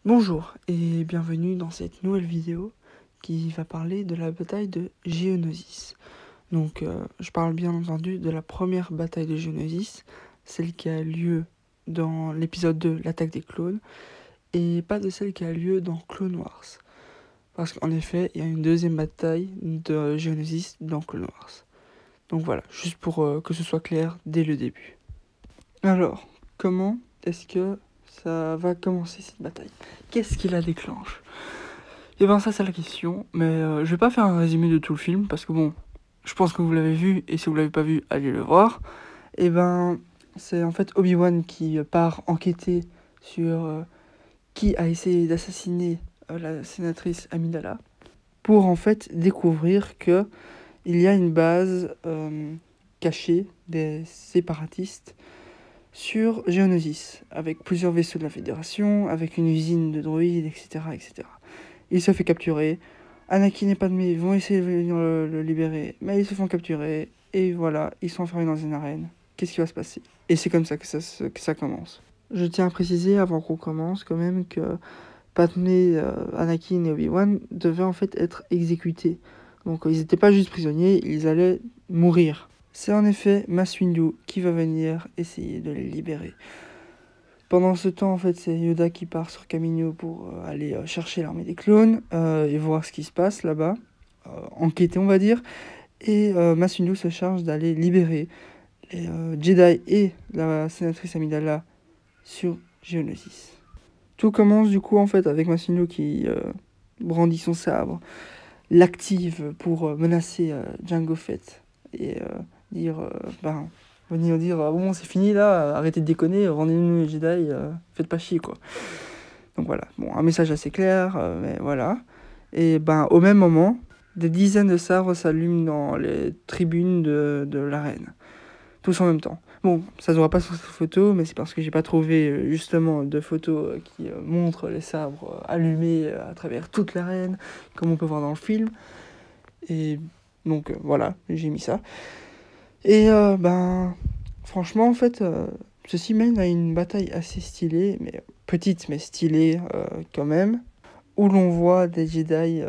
Bonjour et bienvenue dans cette nouvelle vidéo qui va parler de la bataille de Géonosis. Donc je parle bien entendu de la première bataille de Géonosis, celle qui a lieu dans l'épisode 2, l'attaque des clones, et pas de celle qui a lieu dans Clone Wars. Parce qu'en effet, il y a une deuxième bataille de Géonosis dans Clone Wars. Donc voilà, juste pour que ce soit clair dès le début. Alors, comment est-ce que ça va commencer cette bataille? Qu'est-ce qui la déclenche? Et ben ça c'est la question, mais je vais pas faire un résumé de tout le film, parce que bon, je pense que vous l'avez vu, et si vous l'avez pas vu, allez le voir. Et ben, c'est en fait Obi-Wan qui part enquêter sur qui a essayé d'assassiner la sénatrice Amidala, pour en fait découvrir que il y a une base cachée des séparatistes sur Geonosis, avec plusieurs vaisseaux de la Fédération, avec une usine de droïdes, etc., etc. Il se fait capturer. Anakin et Padmé vont essayer de venir le libérer, mais ils se font capturer. Et voilà, ils sont enfermés dans une arène. Qu'est-ce qui va se passer? Et c'est comme ça que ça commence. Je tiens à préciser, avant qu'on commence, quand même, que Padmé, Anakin et Obi-Wan devaient en fait être exécutés. Donc ils n'étaient pas juste prisonniers, ils allaient mourir. C'est en effet Mace Windu qui va venir essayer de les libérer. Pendant ce temps, en fait, c'est Yoda qui part sur Kamino pour aller chercher l'armée des clones et voir ce qui se passe là-bas, enquêter, on va dire. Et Mace Windu se charge d'aller libérer les Jedi et la sénatrice Amidala sur Geonosis. Tout commence du coup en fait avec Mace Windu qui brandit son sabre, l'active pour menacer Jango Fett et dire venir dire bon c'est fini là, arrêtez de déconner, rendez-nous les Jedi, faites pas chier quoi. Donc voilà, bon un message assez clair, mais voilà. Et au même moment, des dizaines de sabres s'allument dans les tribunes de l'arène, tous en même temps. Bon, ça se voit pas sur cette photo, mais c'est parce que j'ai pas trouvé justement de photos qui montrent les sabres allumés à travers toute l'arène, comme on peut voir dans le film. Et donc voilà, j'ai mis ça. Et franchement, en fait, ceci mène à une bataille assez stylée, mais petite mais stylée quand même, où l'on voit des Jedi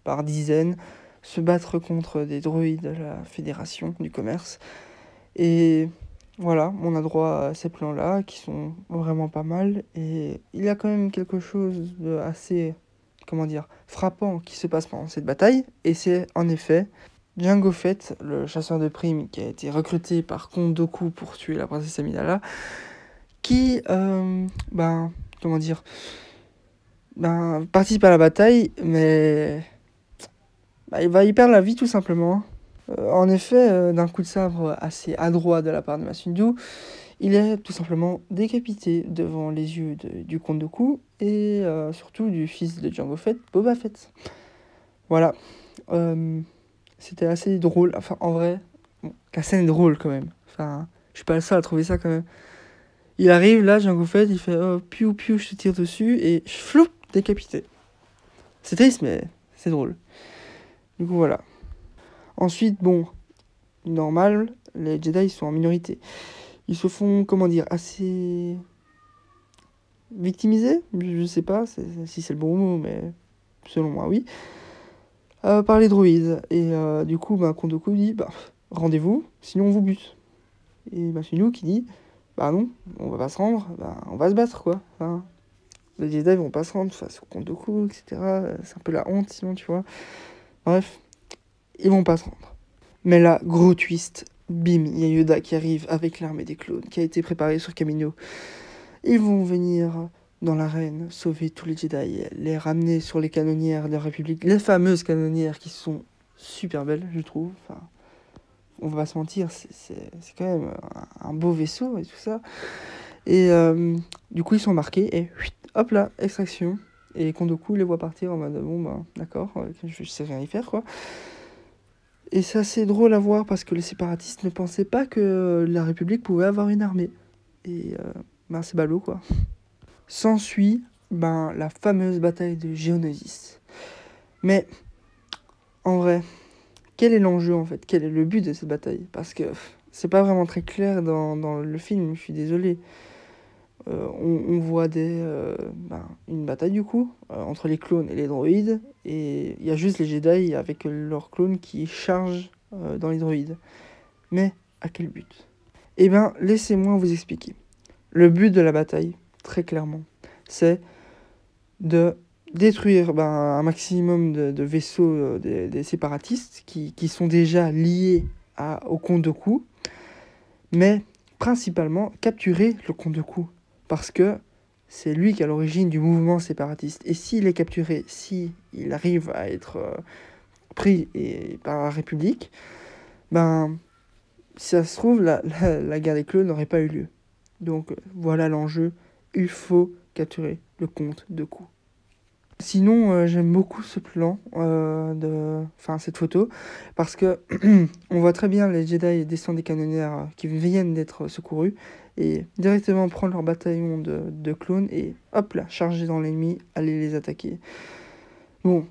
par dizaines se battre contre des droïdes de la Fédération du commerce. Et voilà, on a droit à ces plans-là qui sont vraiment pas mal. Et il y a quand même quelque chose de assez, comment dire, frappant qui se passe pendant cette bataille. Et c'est en effet Jango Fett, le chasseur de primes qui a été recruté par Count Dooku pour tuer la princesse Amidala, qui, comment dire, participe à la bataille, mais il perd la vie tout simplement. En effet, d'un coup de sabre assez adroit de la part de Mace Windu, il est tout simplement décapité devant les yeux du Count Dooku et surtout du fils de Jango Fett, Boba Fett. Voilà. C'était assez drôle. Enfin, en vrai, bon, la scène est drôle quand même. Enfin, je suis pas le seul à trouver ça quand même. Il arrive là, Jango Fett, il fait oh, piou piou, je te tire dessus et floup, décapité. C'est triste, mais c'est drôle. Du coup, voilà. Ensuite, bon, normal, les Jedi sont en minorité. Ils se font, comment dire, assez victimisés, je sais pas si c'est le bon mot, mais selon moi, oui. Par les droïdes. Et du coup, Count Dooku dit rendez-vous, sinon on vous bute. Et Machinu qui dit non, on va pas se rendre, on va se battre quoi. Enfin, les Jedi vont pas se rendre face au Count Dooku, etc. C'est un peu la honte sinon, tu vois. Bref, ils vont pas se rendre. Mais là, gros twist, bim, il y a Yoda qui arrive avec l'armée des clones qui a été préparée sur Kamino. Ils vont venir dans l'arène sauver tous les Jedi, les ramener sur les canonnières de la République, les fameuses canonnières qui sont super belles, je trouve. Enfin, on va pas se mentir, c'est quand même un beau vaisseau et tout ça. Et du coup, ils sont marqués et hop là, extraction. Et Count Dooku les voit partir en mode d'accord, je sais rien y faire quoi. Et c'est assez drôle à voir parce que les séparatistes ne pensaient pas que la République pouvait avoir une armée. Et c'est ballot quoi. S'ensuit la fameuse bataille de Geonosis. Mais en vrai, quel est l'enjeu en fait? Quel est le but de cette bataille? Parce que c'est pas vraiment très clair dans le film, je suis désolé. on voit une bataille du coup entre les clones et les droïdes, et il y a juste les Jedi avec leurs clones qui chargent dans les droïdes. Mais à quel but? Eh bien, laissez-moi vous expliquer. Le but de la bataille, très clairement, c'est de détruire un maximum de vaisseaux des séparatistes qui sont déjà liés au Comte Dooku, mais principalement capturer le Comte Dooku, parce que c'est lui qui est à l'origine du mouvement séparatiste. Et s'il est capturé, s'il arrive à être pris par la République, si ça se trouve, la guerre des clones n'aurait pas eu lieu. Donc voilà l'enjeu, il faut capturer le Comte Dooku. Sinon, j'aime beaucoup ce plan, cette photo, parce que on voit très bien les Jedi descendre des canonnières qui viennent d'être secourus, et directement prendre leur bataillon de clones, et hop là, charger dans l'ennemi, aller les attaquer. Bon,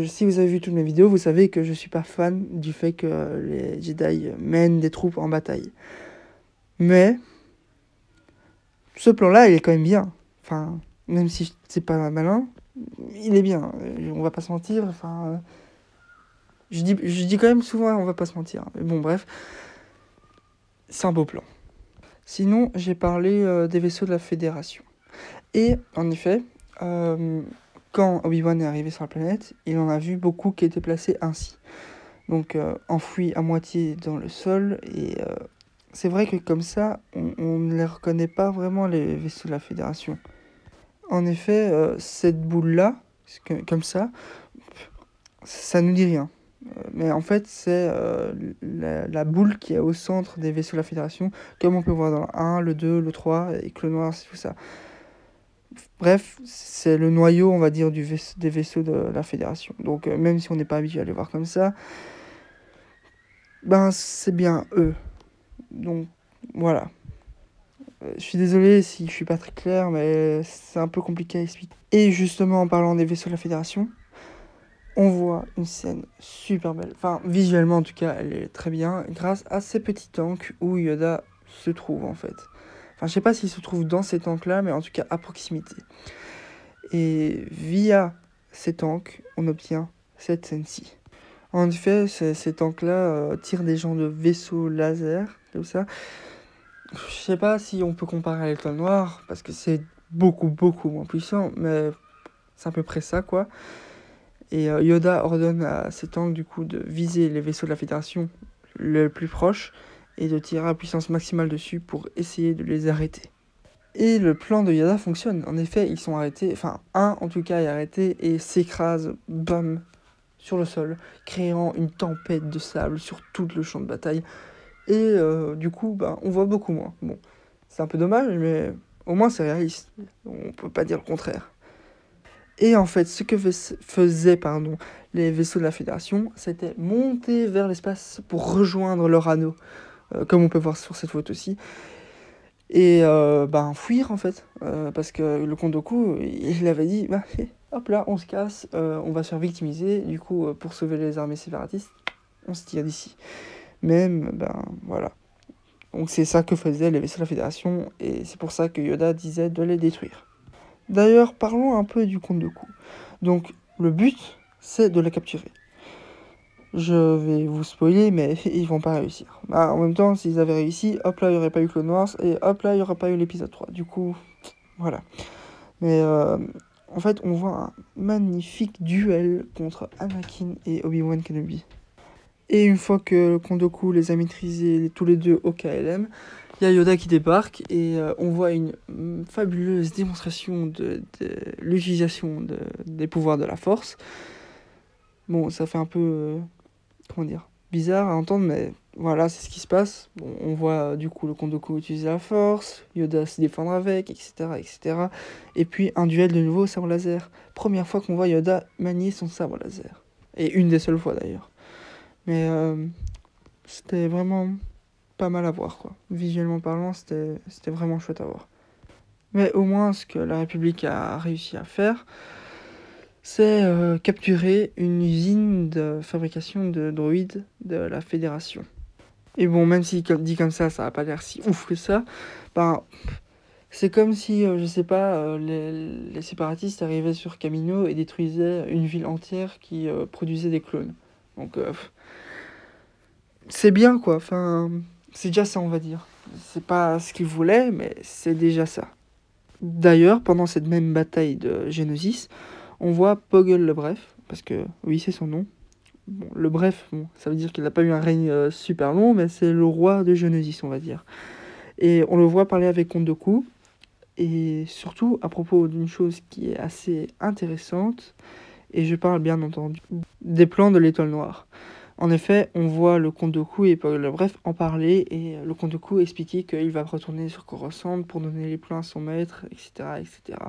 si vous avez vu toutes mes vidéos, vous savez que je suis pas fan du fait que les Jedi mènent des troupes en bataille. Mais, ce plan-là, il est quand même bien. Enfin, même si c'est pas malin, il est bien, on va pas se mentir, je dis quand même souvent on va pas se mentir, mais bon bref, c'est un beau plan. Sinon, j'ai parlé des vaisseaux de la Fédération. Et en effet, quand Obi-Wan est arrivé sur la planète, il en a vu beaucoup qui étaient placés ainsi. Donc enfouis à moitié dans le sol, et c'est vrai que comme ça, on ne les reconnaît pas vraiment, les vaisseaux de la Fédération. En effet, cette boule-là, comme ça nous dit rien. Mais en fait, c'est la boule qui est au centre des vaisseaux de la Fédération, comme on peut voir dans le 1, le 2, le 3, et Clone Wars, tout ça. Bref, c'est le noyau, on va dire, des vaisseaux de la Fédération. Donc, même si on n'est pas habitué à les voir comme ça, c'est bien eux. Donc, voilà. Je suis désolé si je suis pas très clair, mais c'est un peu compliqué à expliquer. Et justement, en parlant des vaisseaux de la Fédération, on voit une scène super belle. Enfin, visuellement en tout cas, elle est très bien, grâce à ces petits tanks où Yoda se trouve en fait. Enfin, je sais pas s'il se trouve dans ces tanks-là, mais en tout cas à proximité. Et via ces tanks, on obtient cette scène-ci. En effet, ces tanks-là tirent des genres de vaisseaux laser, comme ça. Je sais pas si on peut comparer à l'Étoile Noire, parce que c'est beaucoup moins puissant, mais c'est à peu près ça, quoi. Et Yoda ordonne à ses tanks, du coup, de viser les vaisseaux de la Fédération le plus proche, et de tirer à puissance maximale dessus pour essayer de les arrêter. Et le plan de Yoda fonctionne. En effet, ils sont arrêtés, enfin, un en tout cas est arrêté et s'écrase, bam, sur le sol, créant une tempête de sable sur tout le champ de bataille. Et du coup, on voit beaucoup moins. Bon, c'est un peu dommage, mais au moins c'est réaliste. On peut pas dire le contraire. Et en fait, ce que faisaient les vaisseaux de la Fédération, c'était monter vers l'espace pour rejoindre leur anneau, comme on peut voir sur cette photo-ci. Et fuir en fait, parce que le Comte Dooku, il avait dit, hop là, on se casse, on va se faire victimiser, du coup, pour sauver les armées séparatistes, on se tire d'ici. Même, voilà. Donc c'est ça que faisaient les vaisseaux de la Fédération, et c'est pour ça que Yoda disait de les détruire. D'ailleurs, parlons un peu du Comte Dooku. Donc, le but, c'est de la capturer. Je vais vous spoiler, mais ils vont pas réussir. En même temps, s'ils avaient réussi, hop là, il n'y aurait pas eu Clone Wars, et hop là, il n'y aurait pas eu l'épisode 3. Du coup, voilà. Mais en fait, on voit un magnifique duel contre Anakin et Obi-Wan Kenobi. Et une fois que le Comte Dooku les a maîtrisés tous les deux au KLM, il y a Yoda qui débarque et on voit une fabuleuse démonstration de l'utilisation des pouvoirs de la Force. Bon, ça fait un peu, bizarre à entendre, mais voilà, c'est ce qui se passe. Bon, on voit du coup le Comte Dooku utiliser la Force, Yoda se défendre avec, etc., etc. Et puis un duel de nouveau au sabre laser. Première fois qu'on voit Yoda manier son sabre laser. Et une des seules fois d'ailleurs. Mais c'était vraiment pas mal à voir, quoi. Visuellement parlant, c'était vraiment chouette à voir. Mais au moins, ce que la République a réussi à faire, c'est capturer une usine de fabrication de droïdes de la Fédération. Et bon, même si dit comme ça va pas l'air si ouf que ça, C'est comme si, je sais pas, les séparatistes arrivaient sur Camino et détruisaient une ville entière qui produisait des clones. Donc, c'est bien quoi, enfin, c'est déjà ça, on va dire. C'est pas ce qu'ils voulaient, mais c'est déjà ça. D'ailleurs, pendant cette même bataille de Geonosis, on voit Poggle le Bref, parce que oui, c'est son nom. Bon, le Bref, bon, ça veut dire qu'il n'a pas eu un règne super long, mais c'est le roi de Geonosis, on va dire. Et on le voit parler avec Comte Dooku, et surtout à propos d'une chose qui est assez intéressante, et je parle bien entendu des plans de l'étoile noire. En effet, on voit le Comte Dooku et Poggle le Bref en parler, et le Comte Dooku expliquer qu'il va retourner sur Coruscant pour donner les plans à son maître, etc., etc.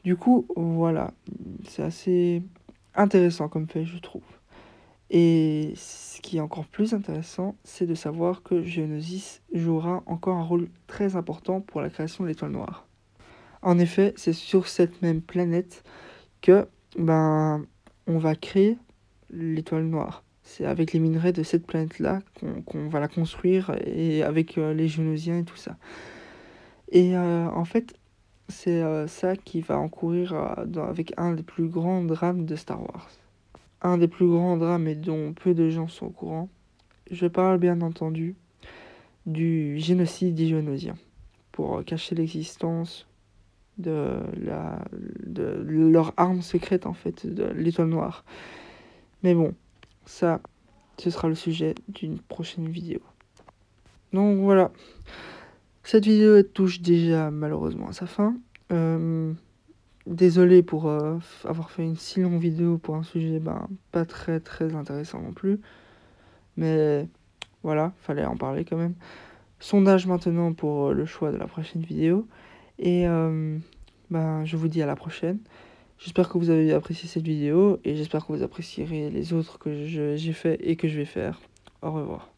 Du coup, voilà, c'est assez intéressant comme fait, je trouve. Et ce qui est encore plus intéressant, c'est de savoir que Geonosis jouera encore un rôle très important pour la création de l'étoile noire. En effet, c'est sur cette même planète que on va créer l'étoile noire. C'est avec les minerais de cette planète-là qu'on va la construire, et avec les Géonosiens et tout ça. Et en fait, c'est ça qui va encourir avec un des plus grands drames de Star Wars. Un des plus grands drames et dont peu de gens sont au courant. Je parle bien entendu du génocide des Géonosiens, pour cacher l'existence de leur arme secrète, en fait, de l'étoile noire. Mais bon, ça, ce sera le sujet d'une prochaine vidéo. Donc voilà, cette vidéo elle touche déjà malheureusement à sa fin. Désolé pour avoir fait une si longue vidéo pour un sujet pas très intéressant non plus. Mais voilà, fallait en parler quand même. Sondage maintenant pour le choix de la prochaine vidéo. Et je vous dis à la prochaine. J'espère que vous avez apprécié cette vidéo et j'espère que vous apprécierez les autres que j'ai fait et que je vais faire. Au revoir.